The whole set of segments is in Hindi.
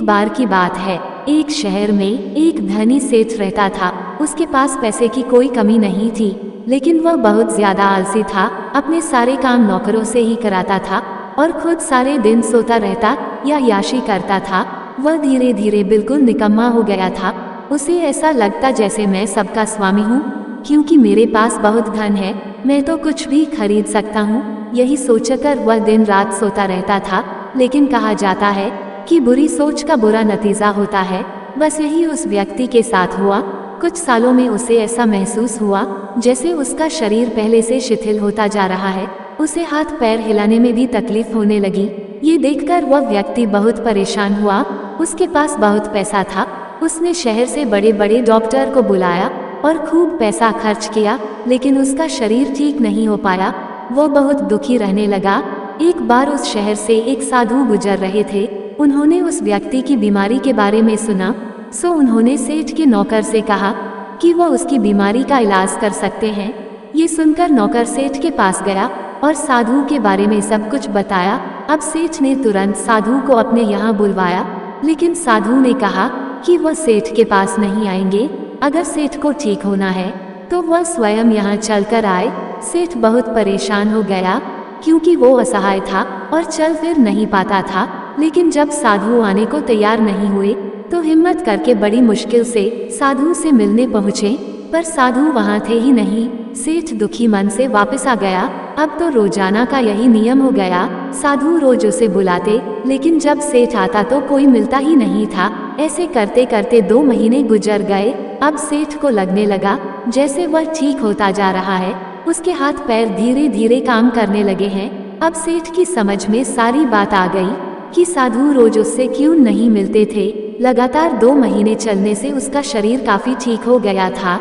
बार की बात है, एक शहर में एक धनी सेठ रहता था। उसके पास पैसे की कोई कमी नहीं थी, लेकिन वह बहुत ज्यादा आलसी था। अपने सारे काम नौकरों से ही कराता था और खुद सारे दिन सोता रहता या याशी करता था। वह धीरे धीरे बिल्कुल निकम्मा हो गया था। उसे ऐसा लगता जैसे मैं सबका स्वामी हूँ, क्योंकि मेरे पास बहुत धन है, मैं तो कुछ भी खरीद सकता हूँ। यही सोचकर वह दिन रात सोता रहता था। लेकिन कहा जाता है कि बुरी सोच का बुरा नतीजा होता है। बस यही उस व्यक्ति के साथ हुआ। कुछ सालों में उसे ऐसा महसूस हुआ जैसे उसका शरीर पहले से शिथिल होता जा रहा है। उसे हाथ पैर हिलाने में भी तकलीफ होने लगी। ये देखकर वह व्यक्ति बहुत परेशान हुआ। उसके पास बहुत पैसा था। उसने शहर से बड़े बड़े डॉक्टर को बुलाया और खूब पैसा खर्च किया, लेकिन उसका शरीर ठीक नहीं हो पाया। वो बहुत दुखी रहने लगा। एक बार उस शहर से एक साधु गुजर रहे थे। उन्होंने उस व्यक्ति की बीमारी के बारे में सुना, सो उन्होंने सेठ के नौकर से कहा कि वो उसकी बीमारी का इलाज कर सकते हैं। ये सुनकर नौकर सेठ के पास गया और साधु के बारे में सब कुछ बताया। अब सेठ ने तुरंत साधु को अपने यहाँ बुलवाया, लेकिन साधु ने कहा कि वह सेठ के पास नहीं आएंगे। अगर सेठ को ठीक होना है तो वह स्वयं यहाँ चलकर आए। सेठ बहुत परेशान हो गया, क्योंकि वो असहाय था और चल फिर नहीं पाता था। लेकिन जब साधु आने को तैयार नहीं हुए तो हिम्मत करके बड़ी मुश्किल से साधु से मिलने पहुँचे, पर साधु वहाँ थे ही नहीं। सेठ दुखी मन से वापस आ गया। अब तो रोजाना का यही नियम हो गया। साधु रोज उसे बुलाते, लेकिन जब सेठ आता तो कोई मिलता ही नहीं था। ऐसे करते करते 2 महीने गुजर गए। अब सेठ को लगने लगा जैसे वह ठीक होता जा रहा है। उसके हाथ पैर धीरे धीरे काम करने लगे हैं। अब सेठ की समझ में सारी बात आ गई कि साधु रोज उससे क्यों नहीं मिलते थे। लगातार 2 महीने चलने से उसका शरीर काफी ठीक हो गया था।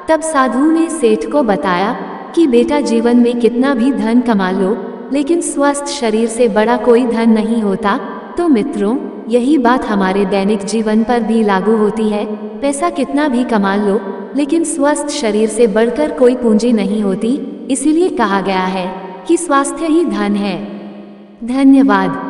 तब साधु ने सेठ को बताया कि बेटा, जीवन में कितना भी धन कमा लो, लेकिन स्वस्थ शरीर से बड़ा कोई धन नहीं होता। तो मित्रों, यही बात हमारे दैनिक जीवन पर भी लागू होती है। पैसा कितना भी कमा लो, लेकिन स्वस्थ शरीर से बढ़कर कोई पूंजी नहीं होती। इसीलिए कहा गया है कि स्वास्थ्य ही धन है। धन्यवाद।